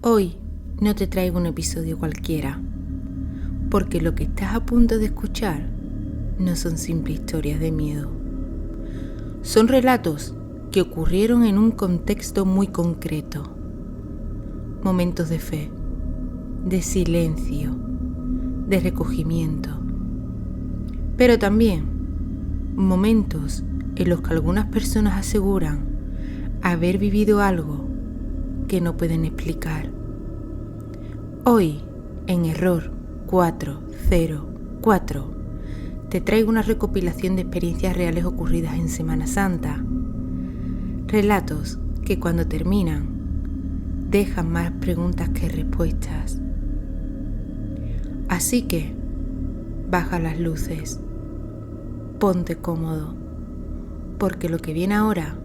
Hoy no te traigo un episodio cualquiera, porque lo que estás a punto de escuchar no son simples historias de miedo. Son relatos que ocurrieron en un contexto muy concreto. Momentos de fe, de silencio, de recogimiento. Pero también momentos en los que algunas personas aseguran haber vivido algo que no pueden explicar. Hoy, en Error 404, te traigo una recopilación de experiencias reales ocurridas en Semana Santa. Relatos que cuando terminan dejan más preguntas que respuestas. Así que, baja las luces, ponte cómodo, porque lo que viene ahora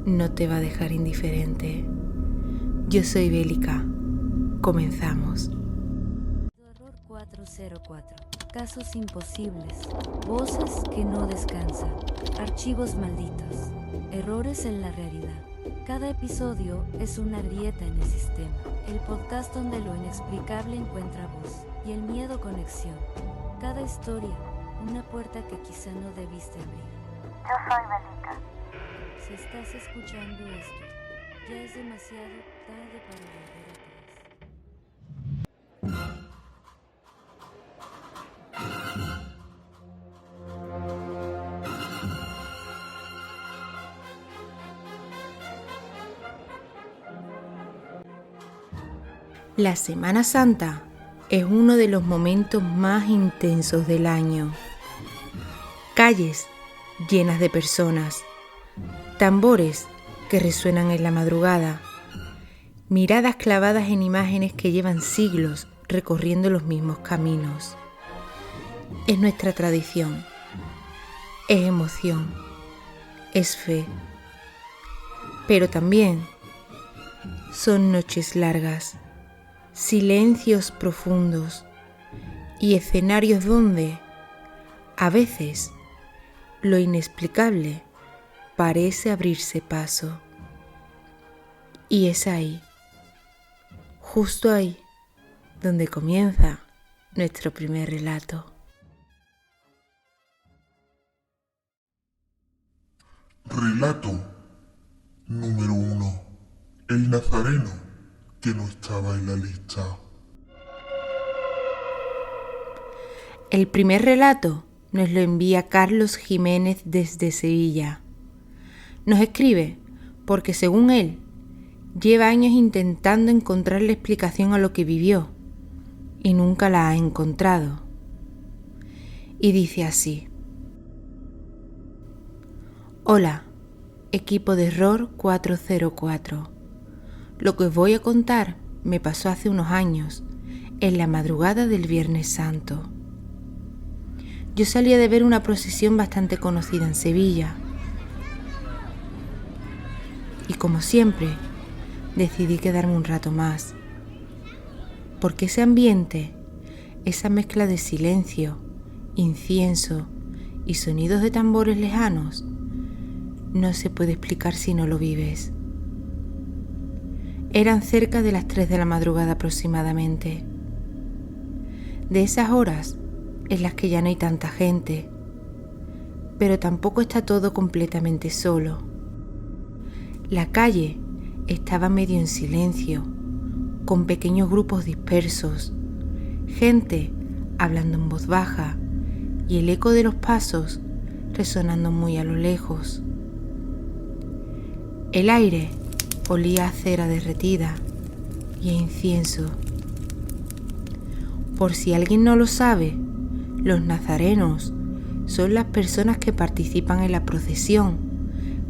no te va a dejar indiferente. Yo soy Bélica. Comenzamos. Error 404. Casos imposibles. Voces que no descansan. Archivos malditos. Errores en la realidad. Cada episodio es una grieta en el sistema. El podcast donde lo inexplicable encuentra voz y el miedo conexión. Cada historia, una puerta que quizá no debiste abrir. Yo soy Bélica. Si estás escuchando esto, ya es demasiado tarde para volver atrás. La Semana Santa es uno de los momentos más intensos del año. Calles llenas de personas, tambores que resuenan en la madrugada, miradas clavadas en imágenes que llevan siglos recorriendo los mismos caminos. Es nuestra tradición, es emoción, es fe, pero también son noches largas, silencios profundos y escenarios donde, a veces, lo inexplicable parece abrirse paso. Y es ahí, justo ahí, donde comienza nuestro primer relato. Relato número 1. El nazareno que no estaba en la lista. El primer relato nos lo envía Carlos Jiménez desde Sevilla. Nos escribe porque, según él, lleva años intentando encontrar la explicación a lo que vivió y nunca la ha encontrado. Y dice así: Hola, equipo de Error 404. Lo que os voy a contar me pasó hace unos años, en la madrugada del Viernes Santo. Yo salía de ver una procesión bastante conocida en Sevilla. Y como siempre, decidí quedarme un rato más. Porque ese ambiente, esa mezcla de silencio, incienso y sonidos de tambores lejanos, no se puede explicar si no lo vives. Eran cerca de las 3 de la madrugada aproximadamente. De esas horas en las que ya no hay tanta gente, pero tampoco está todo completamente solo. La calle estaba medio en silencio, con pequeños grupos dispersos, gente hablando en voz baja y el eco de los pasos resonando muy a lo lejos. El aire olía a cera derretida y a incienso. Por si alguien no lo sabe, los nazarenos son las personas que participan en la procesión,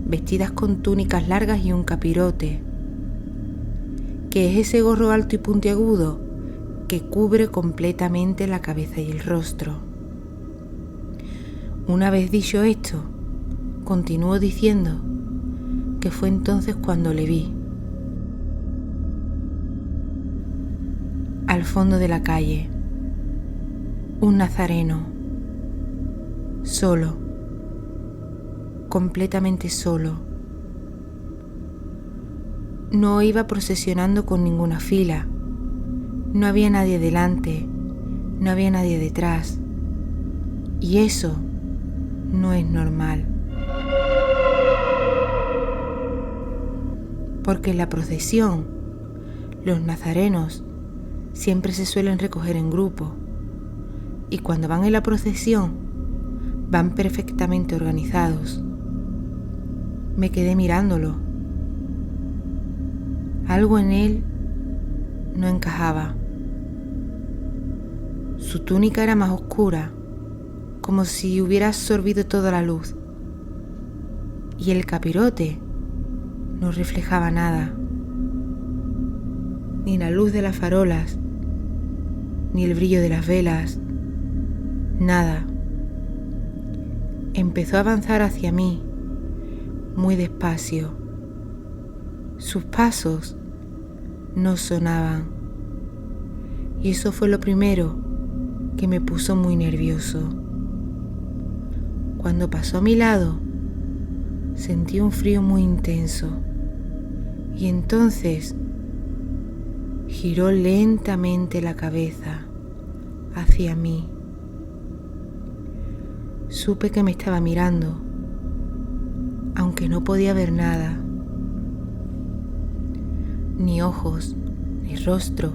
vestidas con túnicas largas y un capirote, que es ese gorro alto y puntiagudo que cubre completamente la cabeza y el rostro. Una vez dicho esto, continúo diciendo que fue entonces cuando le vi. Al fondo de la calle, un nazareno, solo, completamente solo. No iba procesionando con ninguna fila. No había nadie delante, no había nadie detrás. Y eso no es normal. Porque en la procesión, los nazarenos siempre se suelen recoger en grupo. Y cuando van en la procesión, van perfectamente organizados. Me quedé mirándolo. Algo en él no encajaba. Su túnica era más oscura, como si hubiera absorbido toda la luz. Y el capirote no reflejaba nada. Ni la luz de las farolas, ni el brillo de las velas, nada. Empezó a avanzar hacia mí, muy despacio. Sus pasos no sonaban. Y eso fue lo primero que me puso muy nervioso. Cuando pasó a mi lado, sentí un frío muy intenso. Y entonces giró lentamente la cabeza hacia mí. Supe que me estaba mirando, aunque no podía ver nada. Ni ojos, ni rostro,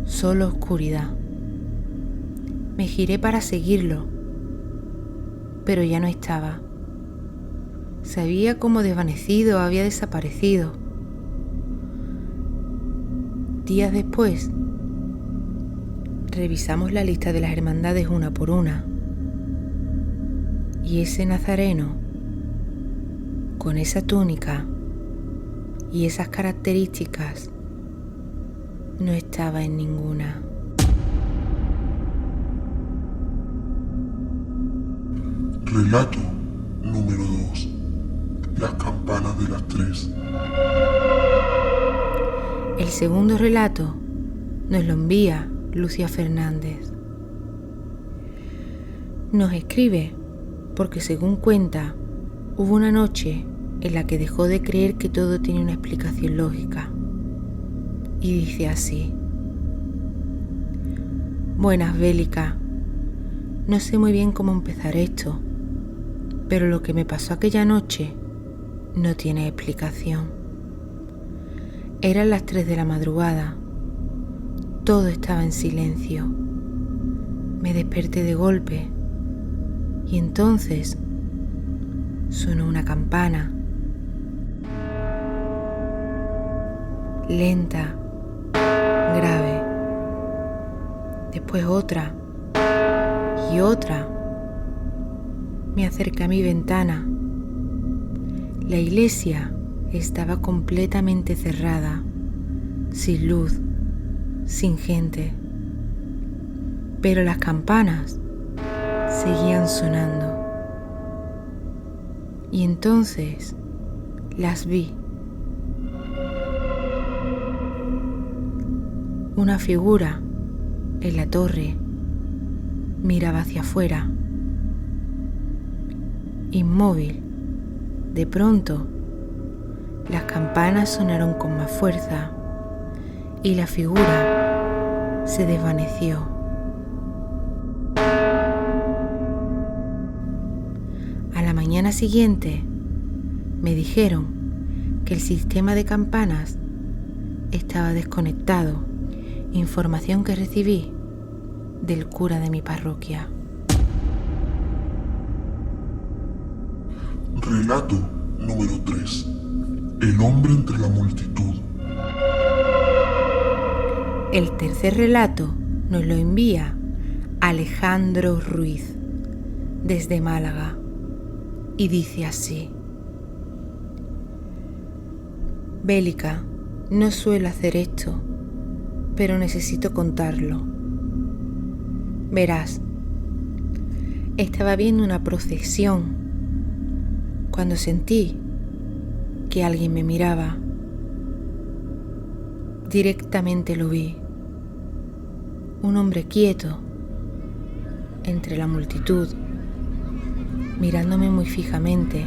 solo oscuridad. Me giré para seguirlo, pero ya no estaba. Se había como desvanecido, había desaparecido. Días después, revisamos la lista de las hermandades una por una. Y ese nazareno, con esa túnica y esas características, no estaba en ninguna. Relato número 2. Las campanas de las 3. El segundo relato nos lo envía Lucia Fernández. Nos escribe porque, según cuenta, hubo una noche en la que dejó de creer que todo tenía una explicación lógica. Y dice así: Buenas, Bélica. No sé muy bien cómo empezar esto, pero lo que me pasó aquella noche no tiene explicación. Eran las 3 de la madrugada. Todo estaba en silencio. Me desperté de golpe y entonces sonó una campana. Lenta, grave. Después otra y otra. Me acerqué a mi ventana. La iglesia estaba completamente cerrada, sin luz, sin gente. Pero las campanas seguían sonando. Y entonces las vi. Una figura en la torre miraba hacia afuera. Inmóvil, de pronto, las campanas sonaron con más fuerza y la figura se desvaneció. A la mañana siguiente me dijeron que el sistema de campanas estaba desconectado, información que recibí del cura de mi parroquia. Relato número 3. El hombre entre la multitud. El tercer relato nos lo envía Alejandro Ruiz desde Málaga y dice así: Bélica, no suelo hacer esto, pero necesito contarlo. Verás, estaba viendo una procesión cuando sentí que alguien me miraba. Directamente lo vi. Un hombre quieto entre la multitud, mirándome muy fijamente.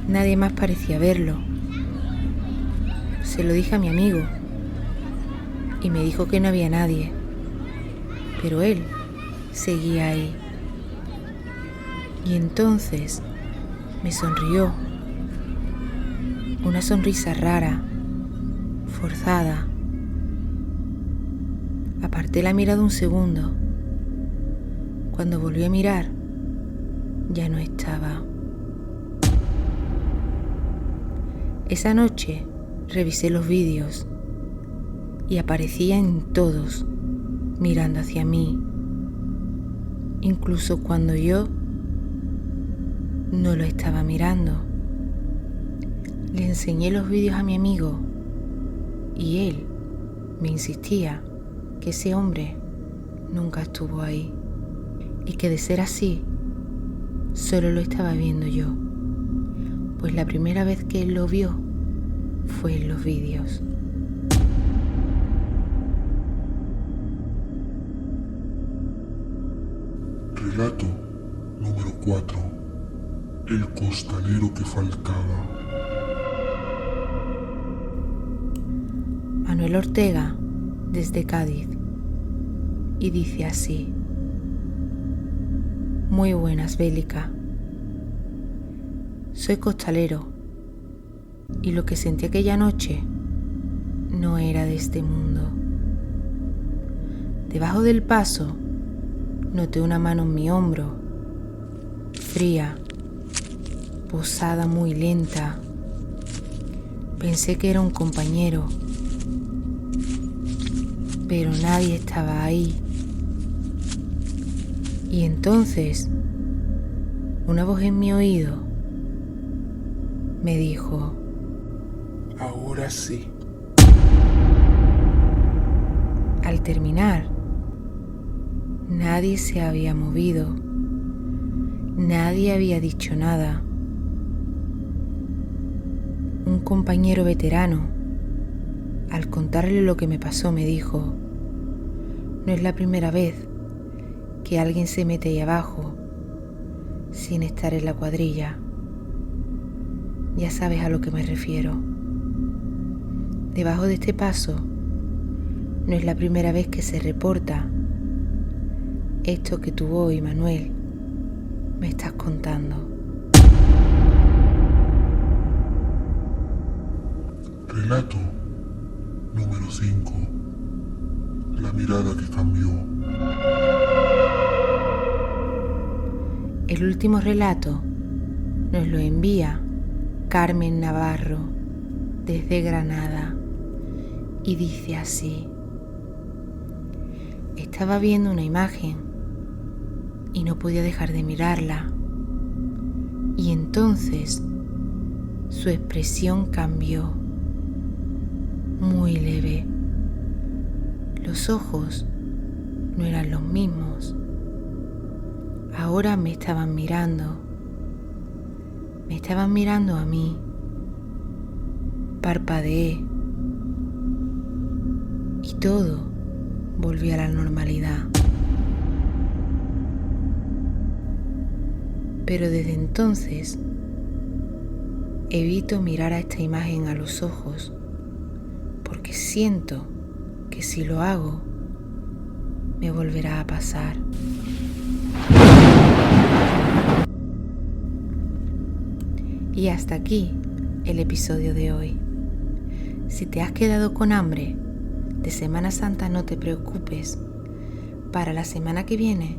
Nadie más parecía verlo. Se lo dije a mi amigo y me dijo que no había nadie, pero él seguía ahí. Y entonces me sonrió, una sonrisa rara, forzada. Aparté la mirada un segundo. Cuando volví a mirar, ya no estaba. Esa noche revisé los vídeos y aparecía en todos, mirando hacia mí, incluso cuando yo no lo estaba mirando. Le enseñé los vídeos a mi amigo y él me insistía que ese hombre nunca estuvo ahí y que de ser así, solo lo estaba viendo yo, pues la primera vez que él lo vio fue en los vídeos. Relato número 4. El costalero que faltaba. Manuel Ortega, desde Cádiz, y dice así: Muy buenas, Bélica. Soy costalero y lo que sentí aquella noche no era de este mundo. Debajo del paso noté una mano en mi hombro, fría, posada muy lenta. Pensé que era un compañero, pero nadie estaba ahí. Y entonces, una voz en mi oído me dijo: Ahora sí. Al terminar, nadie se había movido, nadie había dicho nada. Un compañero veterano, al contarle lo que me pasó, me dijo: No es la primera vez que alguien se mete ahí abajo sin estar en la cuadrilla. Ya sabes a lo que me refiero. Debajo de este paso no es la primera vez que se reporta esto que tú hoy, Manuel, me estás contando. Relato número 5. La mirada que cambió. El último relato nos lo envía Carmen Navarro desde Granada y dice así: Estaba viendo una imagen y no podía dejar de mirarla, y entonces su expresión cambió, muy leve. Los ojos no eran los mismos. Ahora me estaban mirando a mí. Parpadeé y todo volvió a la normalidad. Pero desde entonces evito mirar a esta imagen a los ojos, porque siento que si lo hago, me volverá a pasar. Y hasta aquí el episodio de hoy. Si te has quedado con hambre de Semana Santa, no te preocupes. Para la semana que viene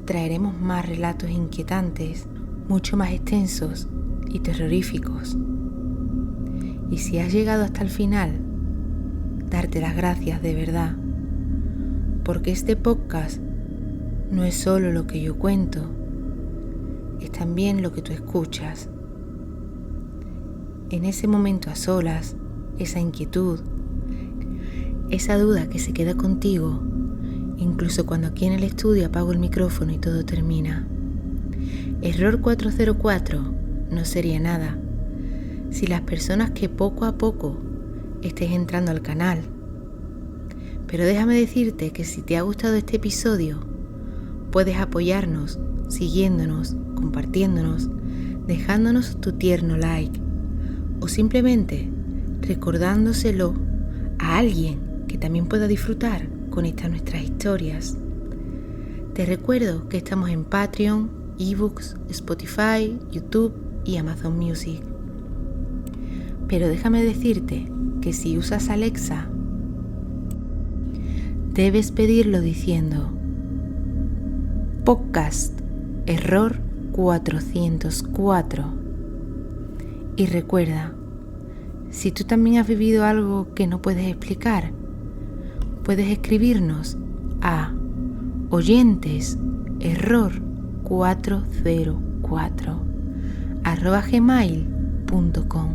traeremos más relatos inquietantes, mucho más extensos y terroríficos. Y si has llegado hasta el final, darte las gracias de verdad, porque este podcast no es solo lo que yo cuento, es también lo que tú escuchas. En ese momento a solas, esa inquietud, esa duda que se queda contigo, incluso cuando aquí en el estudio apago el micrófono y todo termina. Error 404 no sería nada si las personas que poco a poco estés entrando al canal. Pero déjame decirte que si te ha gustado este episodio, puedes apoyarnos siguiéndonos, compartiéndonos, dejándonos tu tierno like o simplemente recordándoselo a alguien que también pueda disfrutar con estas nuestras historias. Te recuerdo que estamos en Patreon, eBooks, Spotify, YouTube y Amazon Music. Pero déjame decirte que si usas Alexa, debes pedirlo diciendo Podcast Error 404. Y recuerda, si tú también has vivido algo que no puedes explicar, puedes escribirnos a oyenteserror404@gmail.com,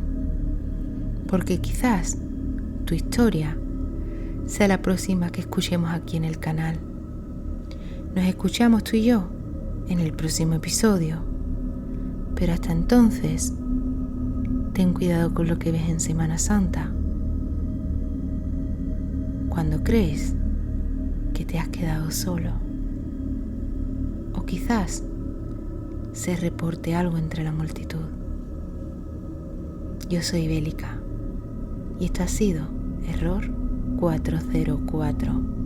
porque quizás tu historia sea la próxima que escuchemos aquí en el canal. Nos escuchamos tú y yo en el próximo episodio, pero hasta entonces, ten cuidado con lo que ves en Semana Santa, cuando crees que te has quedado solo, o quizás se reporte algo entre la multitud. Yo soy Bélica y esto ha sido Error 404.